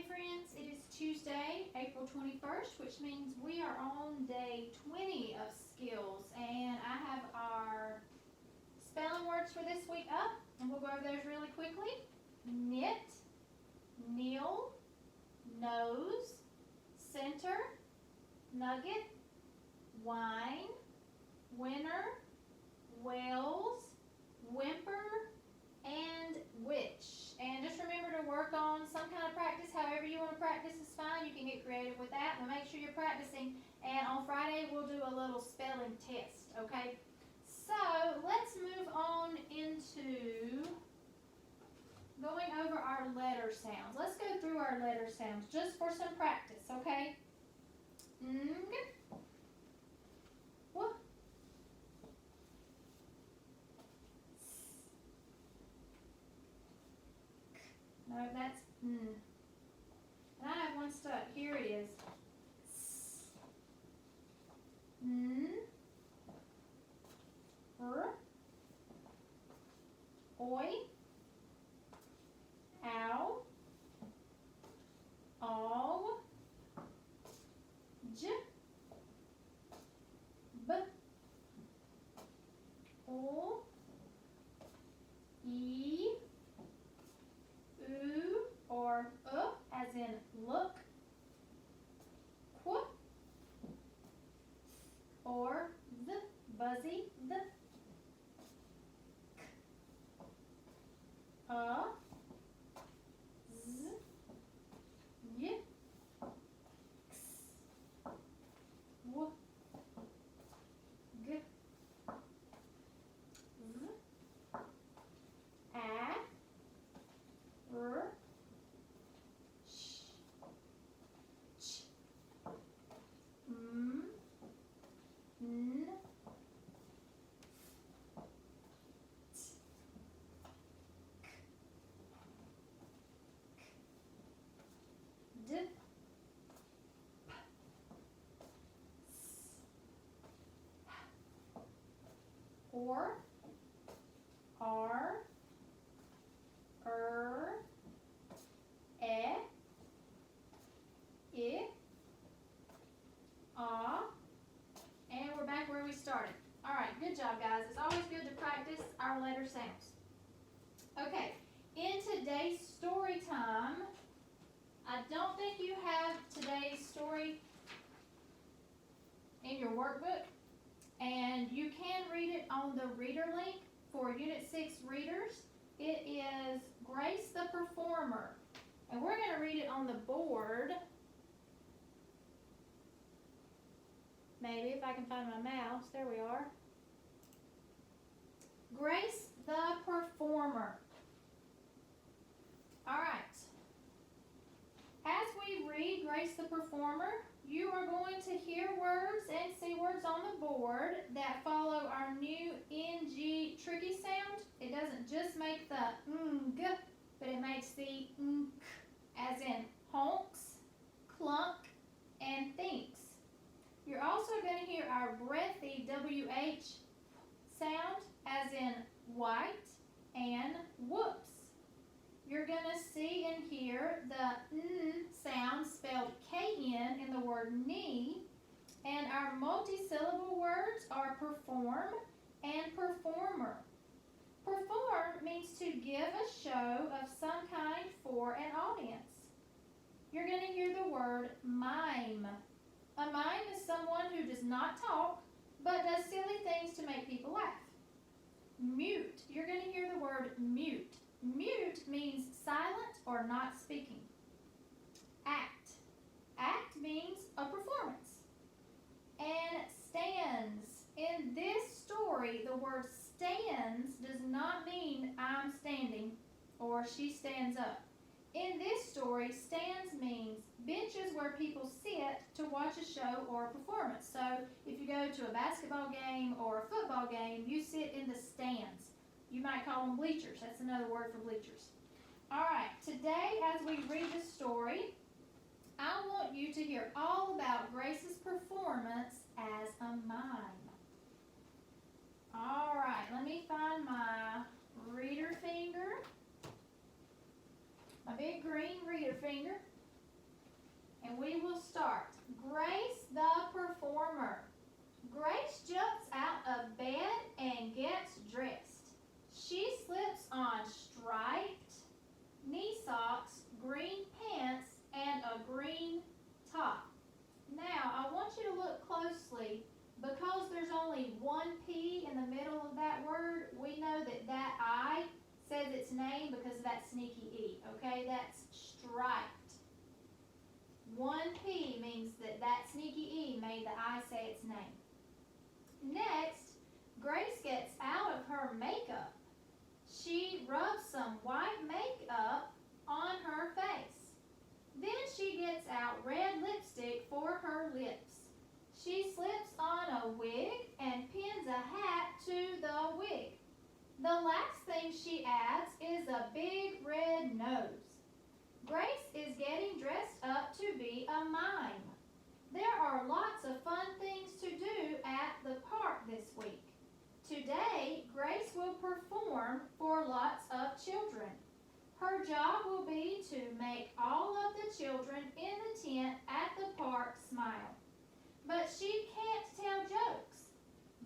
friends. It is Tuesday, April 21st, which means we are on day 20 of skills. And I have our spelling words for this week up, and we'll go over those really quickly. Knit, kneel, nose, center, nugget, wine, winner, whales, whimper, and witch. And just remember to work on some kind of practice. However you want to practice is fine. You can get creative with that, but make sure you're practicing. And on Friday, we'll do a little spelling test, okay? So let's move on into going over our letter sounds. Let's go through our letter sounds just for some practice, okay? Ng. Whoop. No, that's N. And I have one stuck. Here it is. S. N. R. Oi. Ow. All. J. B. O. E. Oo or as in look, qu or the, buzzy, the, k, z, y, x, w, g, z, a, r, sh, ch, m, n, t, k, d, p, s, or, r, e, I, and we're back where we started. All right, good job, guys. It's always good to practice our letter sounds. Okay, in today's story time, I don't think you have today's story in your workbook, and you can read it on the reader link for Unit 6 readers. It is Grace the Performer, and we're going to read it on the board. Maybe if I can find my mouse. There we are. Grace the Performer. All right. As we read Grace the Performer, you are going to hear words and see words on the board that follow our new ng tricky sound. It doesn't just make the ng, but it makes the nk, as in honks, clunk, and thinks. You're also going to hear our breathy WH sound, as in white and whoops. You're going to see and hear the N sound spelled K-N in the word knee, and our multi-syllable words are perform and performer. Perform means to give a show of some kind for an audience. You're going to hear the word mime. A mime is someone who does not talk, but does silly things to make people laugh. Mute. You're going to hear the word mute. Mute means silent or not speaking. Act. Act means a performance. And stands. In this story, the word stands does not mean I'm standing or she stands up. In this story, stands means benches where people sit to watch a show or a performance. So if you go to a basketball game or a football game, you sit in the stands. You might call them bleachers. That's another word for bleachers. All right, today as we read the story, I want you to hear all about Grace's performance as a mime. All right, let me find my reader finger. My big green reader finger. and we will start. Grace the performer. Grace jumps out of bed and gets dressed. She slips on striped knee socks, green pants, and a green top. Now, I want you to look closely. Because there's only one P in the middle of that word, we know that that I says its name because of that sneaky E, okay? That's striped. One P means that that sneaky E made the I say its name. Next, Grace gets out of her makeup. She rubs some white makeup on her face. Then she gets out red lipstick for her lips. She slips on a wig and pins a hat to the wig. The last thing she adds is a big red nose. Grace is getting dressed up to be a mime. There are lots of fun things to do at the park this week. Today, Grace will perform for lots of children. Her job will be to make all of the children in the tent at the park smile. But she can't tell jokes.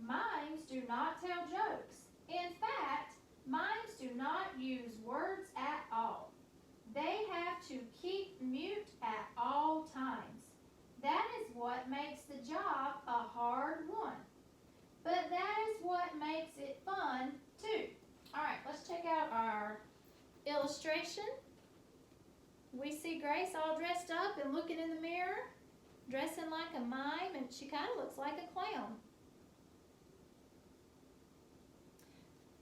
Mimes do not tell jokes. In fact, mimes do not use words at all. They have to keep mute at all times. That is what makes the job a hard one. But that is what makes it fun, too. All right, let's check out our illustration. We see Grace all dressed up and looking in the mirror, dressing like a mime, and she kind of looks like a clown.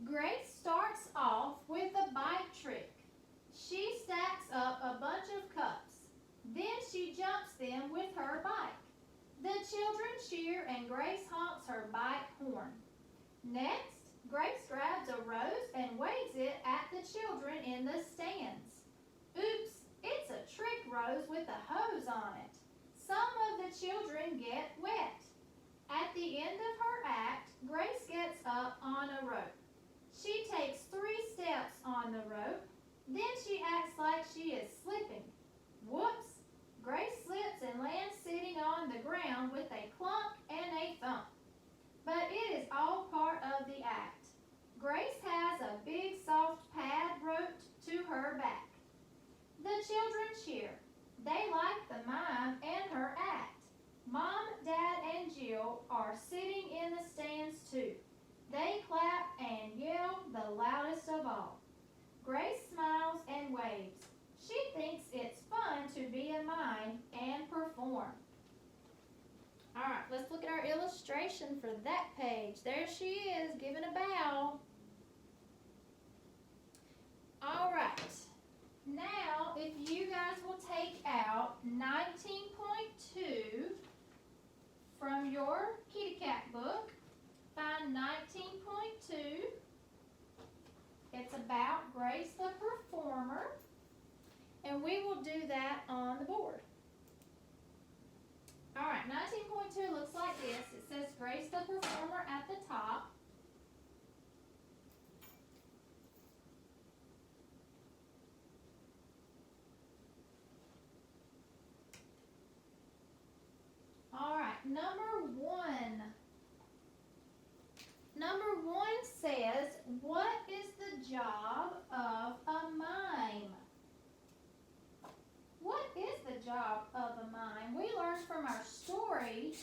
Grace starts off with a bike trick. She stacks up a bunch of cups. Then she jumps them with her bike. The children cheer and Grace honks her bike horn. Next, Grace grabs a rose and waves it at the children in the stands. Oops, it's a trick rose with a hose on it. Some of the children get wet. At the end of her act, Grace gets up on a rope. She takes 3 steps on the rope. Then she acts like she is slipping. Whoops! Grace slips and lands sitting on the ground with a clunk and a thump. But it is all part of the act. Grace has a big soft pad roped to her back. The children cheer. They like the mime and her act. Mom, Dad, and Jill are sitting in the stands too. They clap and yell the loudest of all. Grace smiles and waves. She thinks it's fun to be a mime and perform. All right, let's look at our illustration for that page. There she is, giving a bow. All right. Now, if you guys will take out 19.2 from your Kitty Cat book, find 19.2. It's about Grace the performer, and we will do that on the board. All right, 19.2 looks like this. It says Grace the performer at the top. All right, number 1. Number 1 says, what is the job of a mime? What is the job of a mime? We learned from our story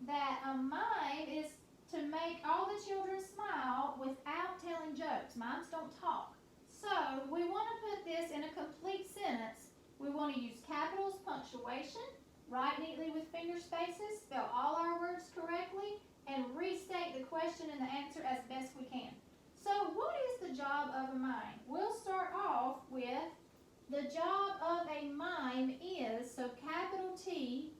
that a mime is to make all the children smile without telling jokes. Mimes don't talk. So we want to put this in a complete sentence. We want to use capitals, punctuation, write neatly with finger spaces, spell all our words correctly, and restate the question and the answer as best we can. So what is the job of a mime? We'll start off with the job of a mime is, so capital T,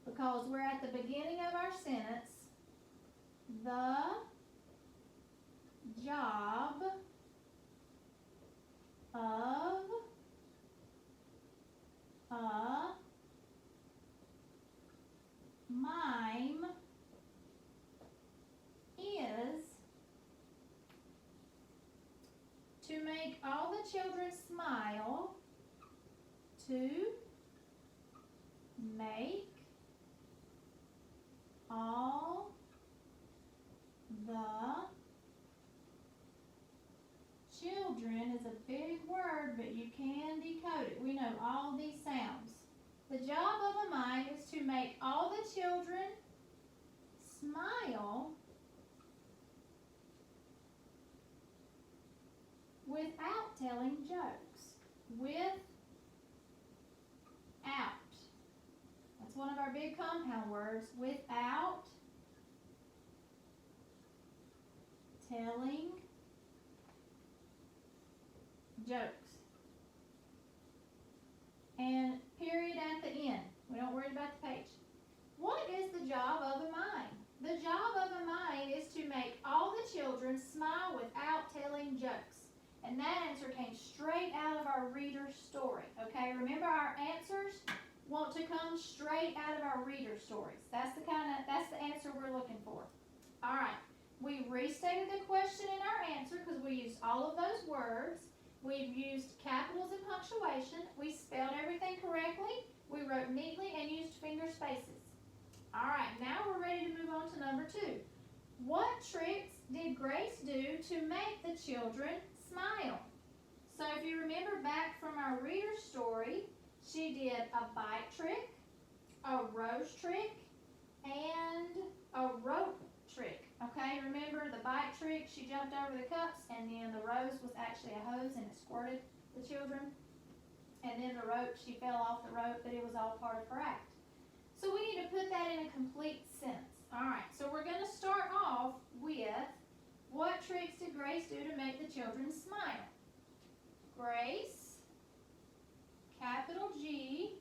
because we're at the beginning of our sentence, the job of a mime is to make all the children smile, to make all the children is a big word, but you can decode it. We know all these sounds. The job of a mime is to make all the children smile without telling jokes. Without. That's one of our big compound words. Without telling jokes. And period at the end. We don't worry about the page. What is the job of a mime? The job of a mime is to make all the children smile without telling jokes. And that answer came straight out of our reader's story. Okay, remember our answers want to come straight out of our reader's stories. That's the answer we're looking for. All right, we restated the question in our answer because we used all of those words. We've used capitals and punctuation. We spelled everything correctly. We wrote neatly and used finger spaces. All right, now we're ready to move on to number 2. What tricks did Grace do to make the children smile? So if you remember back from our reader's story, she did a bite trick, a rose trick, and a rope trick. Okay, remember the bite trick, she jumped over the cups, and then the rose was actually a hose and it squirted the children. And then the rope, she fell off the rope, but it was all part of her act. So we need to put that in a complete sentence. All right, so we're going to start off with, what tricks did Grace do to make the children smile? Grace, capital G,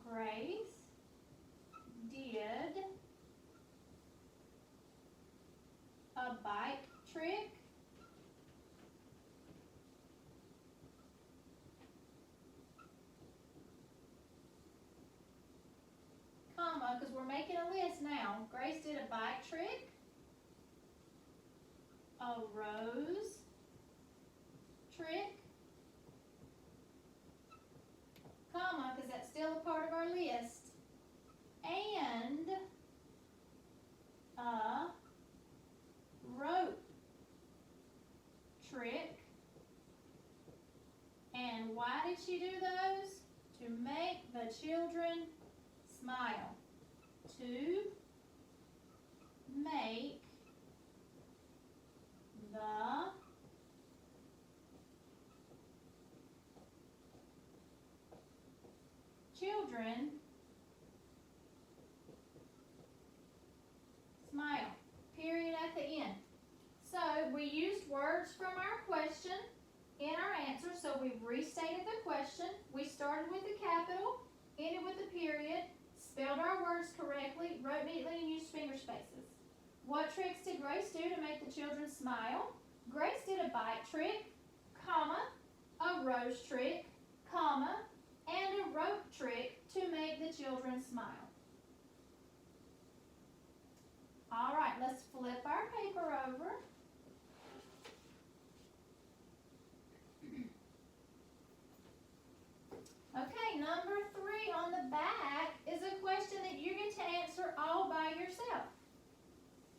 Grace did a bike trick, comma, because we're making a list now. Grace did a bike trick, a rose trick, comma, because that's still a part of our list, and a rope trick. And why did she do those? To make the children smile. To make the children smile. Period at the end. So we used words from our question in our answer. So we restated the question. We started with the capital, ended with the period, spelled our words correctly, wrote neatly, and used finger spaces. What tricks did Grace do to make the children smile? Grace did a bite trick, comma, a rose trick, comma, and a rope trick to make the children smile. All right, let's flip our paper over. Okay, number 3 on the back is a question that you get to answer all by yourself.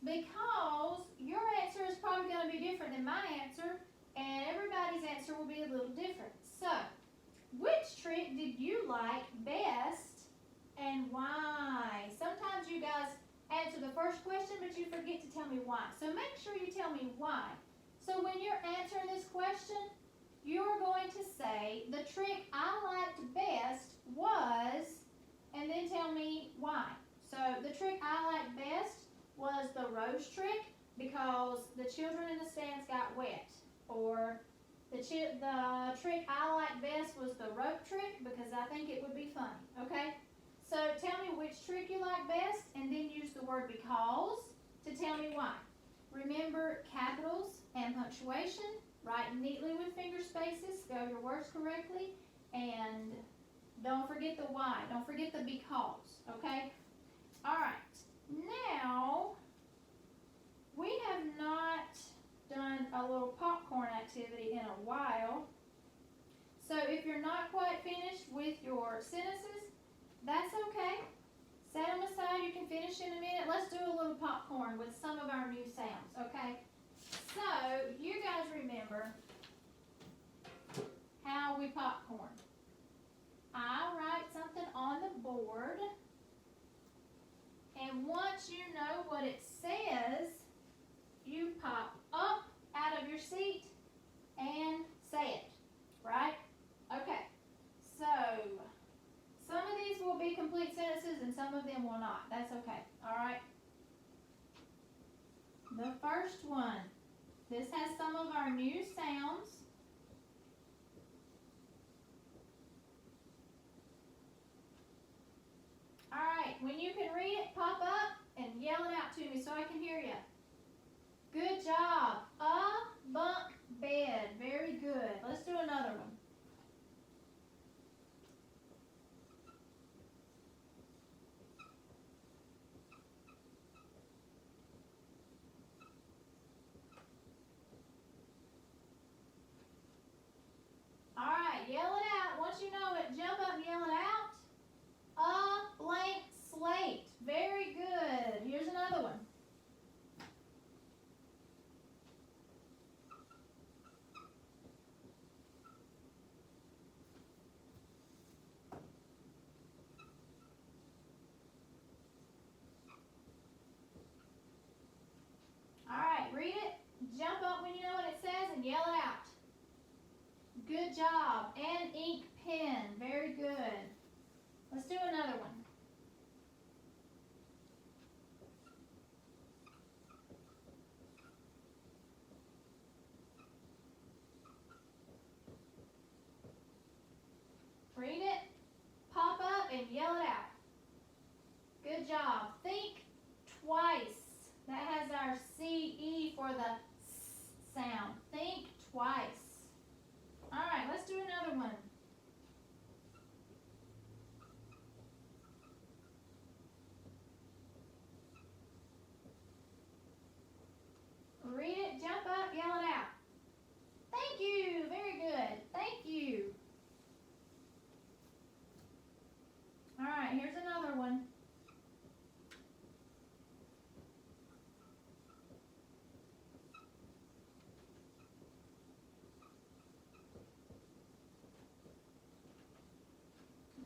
Because your answer is probably going to be different than my answer, and everybody's answer will be a little different. So, which trick did you like best and why? Sometimes you guys answer the first question, but you forget to tell me why. So make sure you tell me why. So when you're answering this question, you're going to say, the trick I liked best was, and then tell me why. So the trick I liked best was the rose trick because the children in the stands got wet. Or the trick I liked best was the rope trick because I think it would be funny. Okay? So tell me which trick you like best and then use the word because to tell me why. Remember capitals and punctuation. Write neatly with finger spaces. Spell your words correctly. And don't forget the why. Don't forget the because. Okay? All right. Now, we have not done a little popcorn activity in a while. So if you're not quite finished with your sentences, That's okay. Set them aside. You can finish in a minute. Let's do a little popcorn with some of our new sounds, okay? So, you guys remember how we popcorn. I write something on the board, and once you know what it says, you pop up out of your seat and say it, right? Okay, so some of these will be complete sentences and some of them will not. That's okay, all right? The first one, this has some of our new sounds. All right, when you can read it, pop up and yell it out to me so I can hear you. Good job. A bunk bed. Very good. Let's do another one. All right, yell it out. Once you know it, jump up and yell it out. A blank slate. Very good. Here's another one. All right, read it. Jump up when you know what it says and yell it out. Good job. An ink pen. Very good. Let's do another one. Read it, pop up, and yell it out. Good job. Think twice. That has our CE for the S sound. Think twice. All right, let's do another one. Read it, jump up, yell it out. Thank you. Very good. Thank you. All right, here's another one.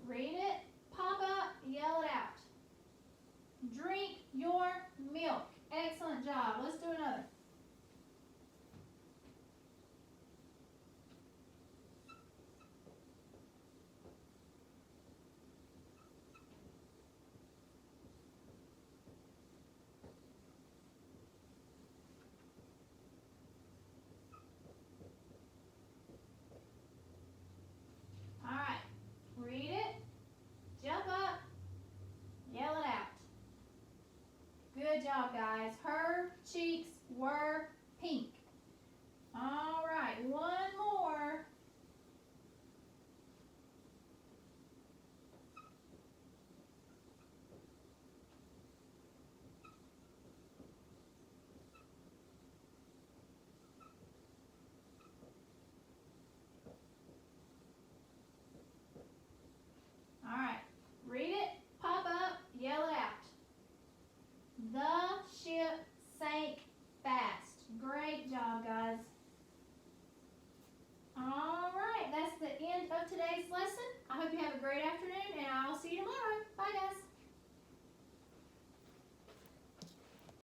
Read it, pop up, yell it out. Drink your milk. Excellent job. Let's do another. All right, read it, jump up, yell it out. Good job, guys. Her cheeks were pink. All right, one more. All right, read it, pop up, yell it out. The ship sank fast. Great job, guys. All right, that's the end of today's lesson. I hope you have a great afternoon, and